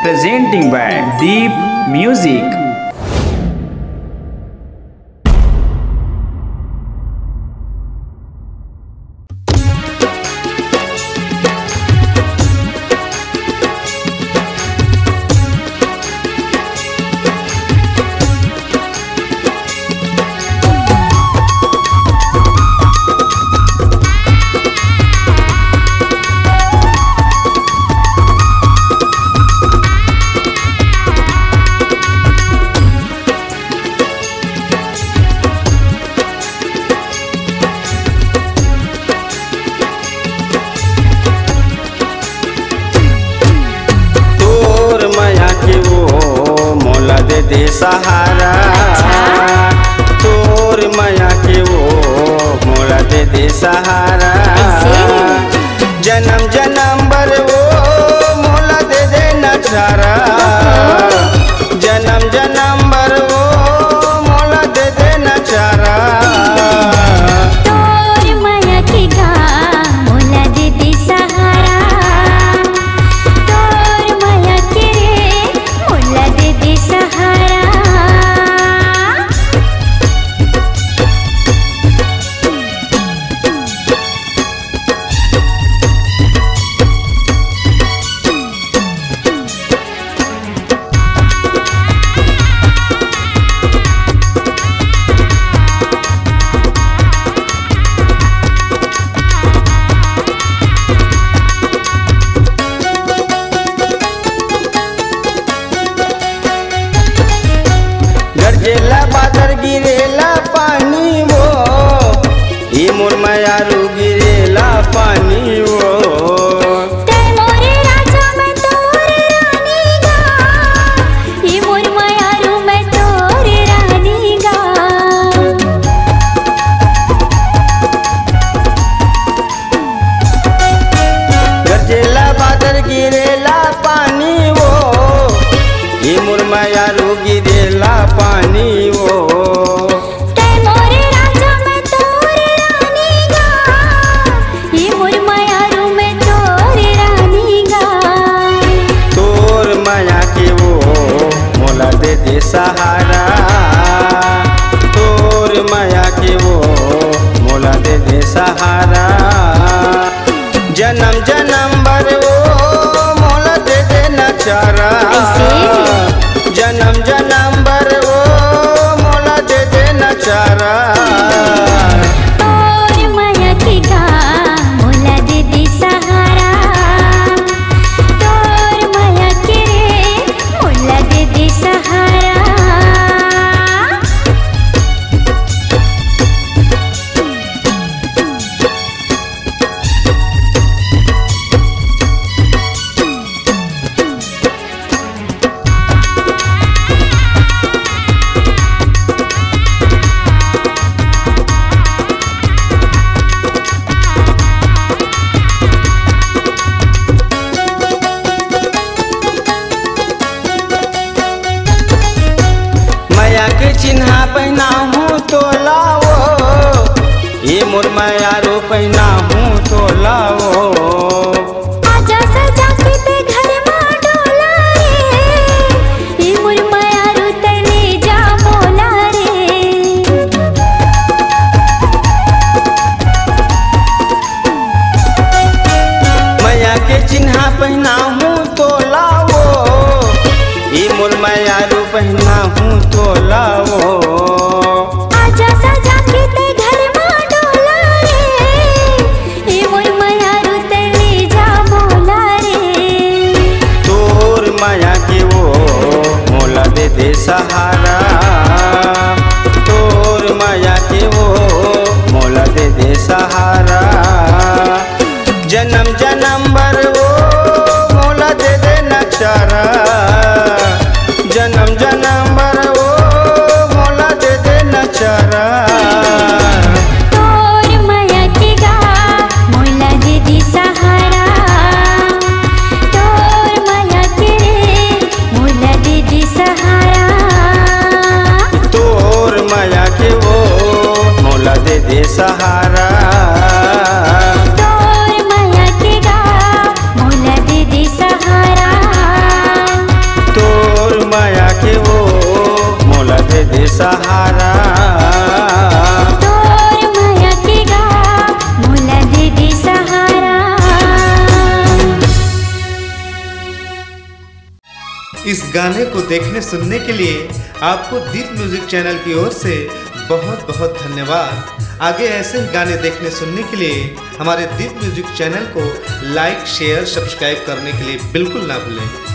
presenting by Deep Music. दे सहारा तोर माया के वो मोला दे सहारा जन्म जन्म बर वो मोला दे नचारा जन्म जन्म बर वो मोला दे नचारा तोर माया के गा मोला दे सहारा तोर माया के रे मोला दे सहारा गरजेला बादर गिरेला पानी वो ये मोर मायारू गिरेला पानी वो ते मोरे राजा मैं तोरे रानी गा ये मोर मायारू मैं तोरे रानी गा गरजेला बादर गिरेला पानी वो ये मोर मायारू गिरेला पानी वो ते मोरे राजा मैं तोरे रानी गा ये मोर मायारू मैं तोरे रानी गा तोर माया के वो मोला दे सहारा तोर माया के वो मोला दे सहारा जन्म जन्म बर वो मोला दे नचारा जन्म जन्म बर वो मोला दे नचारा तोर माया के गा मोला दे सहारा तोर माया के रे मोला दे सहारा माया के चिन्हा पहना हूँ तो लाओ ये मोर मायारो पहना हूँ तो लाओ आजा सजा के ते घर में डोला रे ये मोर मायारू तले जा मोला रे माया के चिन्हा पहना हूँ तो लाओ ये मोर मायारो पहना हूँ तो लाओ आजा सजा के ते घर में डोला रे ये मोर मायारू तले जा मोला रे तोर माया के वो मोला दे सहारा तोर माया के वो मोला दे सहारा जन्म जन्म बर वो मोला दे नचारा जन्म जन्म बर वो मोला दे नचारा तोर माया के गा मोला दे सहारा तोर माया के रे मोला दे सहारा तोर माया के वो मोला दे सहारा सहारा। तोर माया के गा मोला दे दे सहारा। इस गाने को देखने सुनने के लिए आपको दीप म्यूजिक चैनल की ओर से बहुत बहुत धन्यवाद। आगे ऐसे ही गाने देखने सुनने के लिए हमारे दीप म्यूजिक चैनल को लाइक शेयर सब्सक्राइब करने के लिए बिल्कुल ना भूलें।